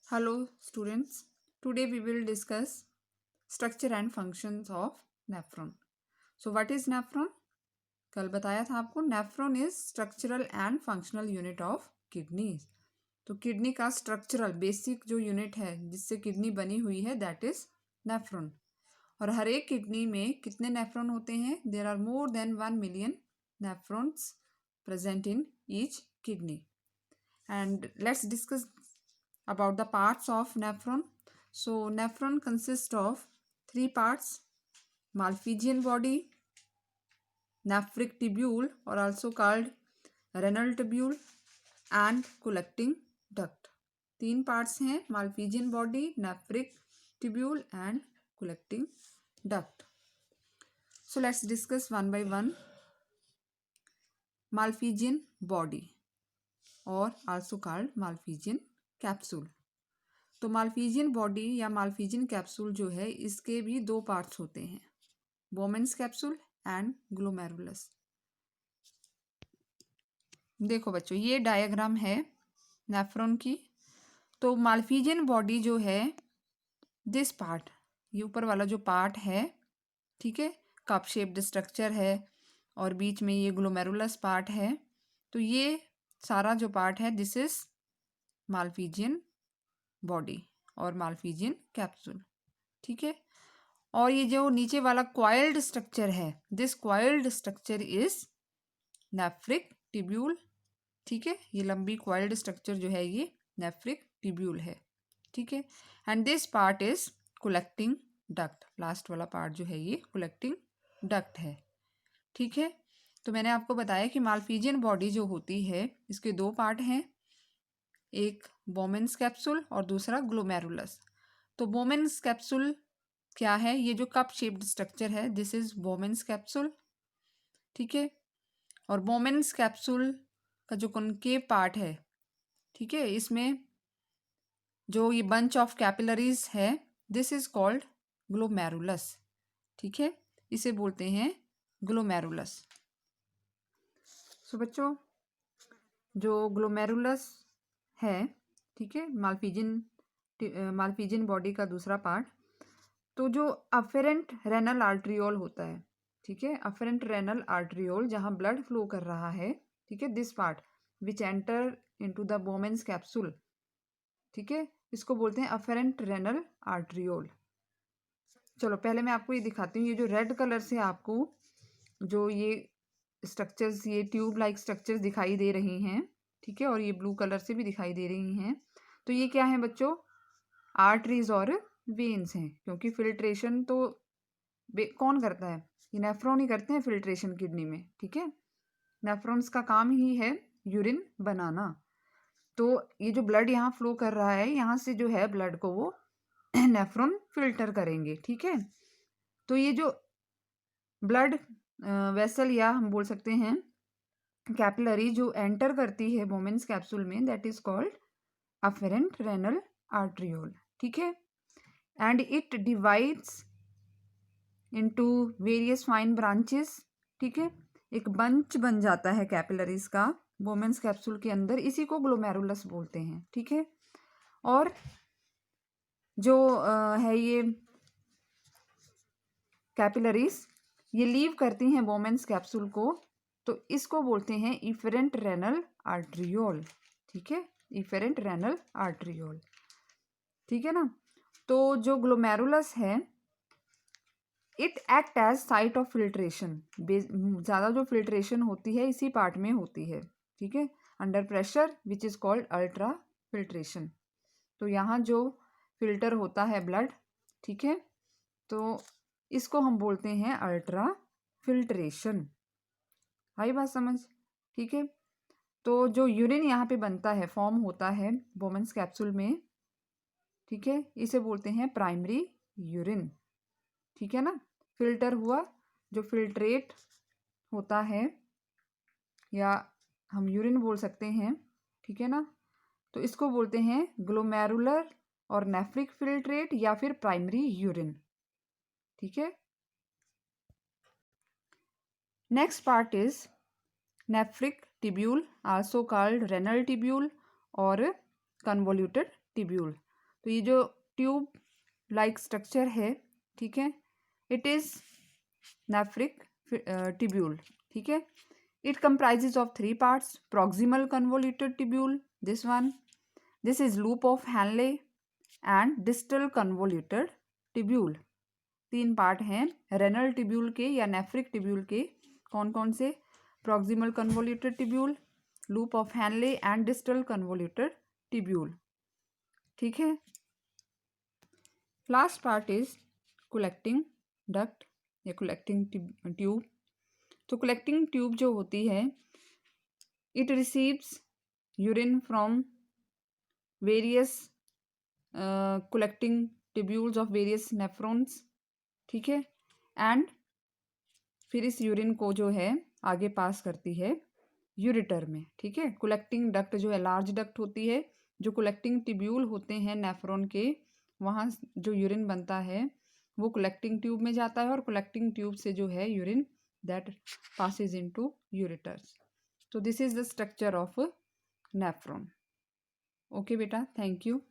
Hello students, today we will discuss structure and functions of nephron. So what is nephron? कल बताया था आपको nephron is structural and functional unit of kidneys. तो kidney का structural basic जो unit है जिससे किडनी बनी हुई है दैट इज नेफ्रॉन. और हर एक किडनी में कितने नेफ्रॉन होते हैं? There are more than 1 million nephrons present in each kidney. And let's discuss about the parts of nephron. So nephron consists of three parts: Malpighian body, nephric tubule or also called renal tubule, and collecting duct. तीन parts हैं: Malpighian body, nephric tubule and collecting duct. So let's discuss one by one. Malpighian body or also called Malpighian capsule. तो Malpighian body या Malpighian capsule जो है इसके भी दो parts होते हैं: बोमेन्स कैप्सूल एंड ग्लोमेरुलस. देखो बच्चों, ये डायग्राम है नेफ्रॉन की. तो माल्फिजियन बॉडी जो है, दिस पार्ट, ये ऊपर वाला जो पार्ट है, ठीक है, कप शेप्ड स्ट्रक्चर है और बीच में ये ग्लोमेरुलस पार्ट है. तो ये सारा जो पार्ट है दिस इज माल्फिजियन बॉडी और माल्फिजियन कैप्सूल. ठीक है. और ये जो नीचे वाला क्वाइल्ड स्ट्रक्चर है, this coiled structure is nephric tubule. ठीक है, ये लंबी क्वाइल्ड स्ट्रक्चर जो है ये नेफ्रिक ट्यूब्यूल है. ठीक है. And this part is collecting duct. Last वाला पार्ट जो है ये कलेक्टिंग डक्ट है. ठीक है. तो मैंने आपको बताया कि माल्फिजियन बॉडी जो होती है इसके दो पार्ट हैं, एक बोमेन्स कैप्सूल और दूसरा ग्लोमेरुलस. तो बोमेन्स कैप्सूल क्या है? ये जो कप शेप्ड स्ट्रक्चर है दिस इज बोमेन्स कैप्सूल. ठीक है. और बोमेन्स कैप्सूल का जो कॉन्केव पार्ट है, ठीक है, इसमें जो ये बंच ऑफ कैपिलरीज है दिस इज कॉल्ड ग्लोमेरुलस. ठीक है, इसे बोलते हैं ग्लोमेरुलस. सो बच्चों, जो ग्लोमेरुलस है, ठीक है, माल्फिजियन बॉडी का दूसरा पार्ट, तो जो अफेरेंट रेनल आर्ट्रियोल होता है, ठीक है, अफेरेंट रेनल आर्ट्रियोल जहाँ ब्लड फ्लो कर रहा है, ठीक है, this part which enter into the Bowman's capsule, ठीक है, इसको बोलते हैं अफेरेंट रेनल आर्ट्रियोल. चलो पहले मैं आपको ये दिखाती हूँ. ये जो रेड कलर से आपको जो ये स्ट्रक्चर्स, ये ट्यूब लाइक स्ट्रक्चर्स दिखाई दे रही हैं, ठीक है, और ये ब्लू कलर से भी दिखाई दे रही हैं, तो ये क्या है बच्चों? आर्टरीज और वेन्स हैं. क्योंकि फिल्ट्रेशन तो कौन करता है? ये नेफ्रॉन ही करते हैं फिल्ट्रेशन किडनी में. ठीक है, नेफ्रॉन्स का काम ही है यूरिन बनाना. तो ये जो ब्लड यहाँ फ्लो कर रहा है, यहाँ से जो है ब्लड को वो नेफ्रॉन फिल्टर करेंगे. ठीक है. तो ये जो ब्लड वेसल या हम बोल सकते हैं कैपिलरी जो एंटर करती है बोमेन्स कैप्सूल में, that is called afferent renal arteriole. ठीक है. And it divides into various fine branches. ठीक है, एक बंच बन जाता है कैपिलरीज का बोमेन्स कैप्सूल के अंदर, इसी को ग्लोमेरुलस बोलते हैं. ठीक है. और जो है ये कैपिलरीज, ये लीव करती हैं बोमेन्स कैप्सूल को, तो इसको बोलते हैं इफेरेंट रेनल आर्ट्रियोल. ठीक है, इफेरेंट रेनल आर्ट्रियोल. ठीक है ना. तो जो ग्लोमेरुलस है, it act as site of filtration. ज़्यादा जो फिल्ट्रेशन होती है इसी पार्ट में होती है. ठीक है, under pressure which is called ultra filtration. तो यहाँ जो फिल्टर होता है ब्लड, ठीक है, तो इसको हम बोलते हैं अल्ट्रा फिल्ट्रेशन. आई बात समझ? ठीक है. तो जो यूरिन यहाँ पे बनता है, फॉर्म होता है बोमेन्स कैप्सूल में, ठीक है, इसे बोलते हैं प्राइमरी यूरिन. ठीक है ना. फिल्टर हुआ जो फिल्ट्रेट होता है, या हम यूरिन बोल सकते हैं. ठीक है ना. तो इसको बोलते हैं ग्लोमेरुलर और नेफ्रिक फिल्ट्रेट या फिर प्राइमरी यूरिन. ठीक है. Next part is nephric tubule, also called renal tubule और कन्वोल्यूटेड ट्यूब्यूल. तो ये जो ट्यूब लाइक स्ट्रक्चर है, ठीक है, इट इज नेफ्रिक टिब्यूल, ठीक है। It comprises of 3 parts, proximal convoluted tubule, this one, this is loop of Henle and distal convoluted tubule. 3 part हैं रेनल टिब्यूल के या नेफ्रिक टिब्यूल के। कौन कौन से? Proximal convoluted tubule, loop of Henle and distal convoluted tubule, ठीक है। Last part is collecting duct या कलेक्टिंग ट्यूब। तो कलेक्टिंग ट्यूब जो होती है, it receives urine from various collecting tubules of various nephrons, ठीक है, एंड फिर इस यूरिन को जो है आगे पास करती है यूरेटर में, ठीक है। कलेक्टिंग डक्ट जो है लार्ज डक्ट होती है, जो कलेक्टिंग ट्यूब्यूल होते हैं नेफ्रॉन के, वहाँ जो यूरिन बनता है वो कलेक्टिंग ट्यूब में जाता है और कलेक्टिंग ट्यूब से जो है urine that passes into ureters. So this is the structure of nephron. Okay बेटा, thank you.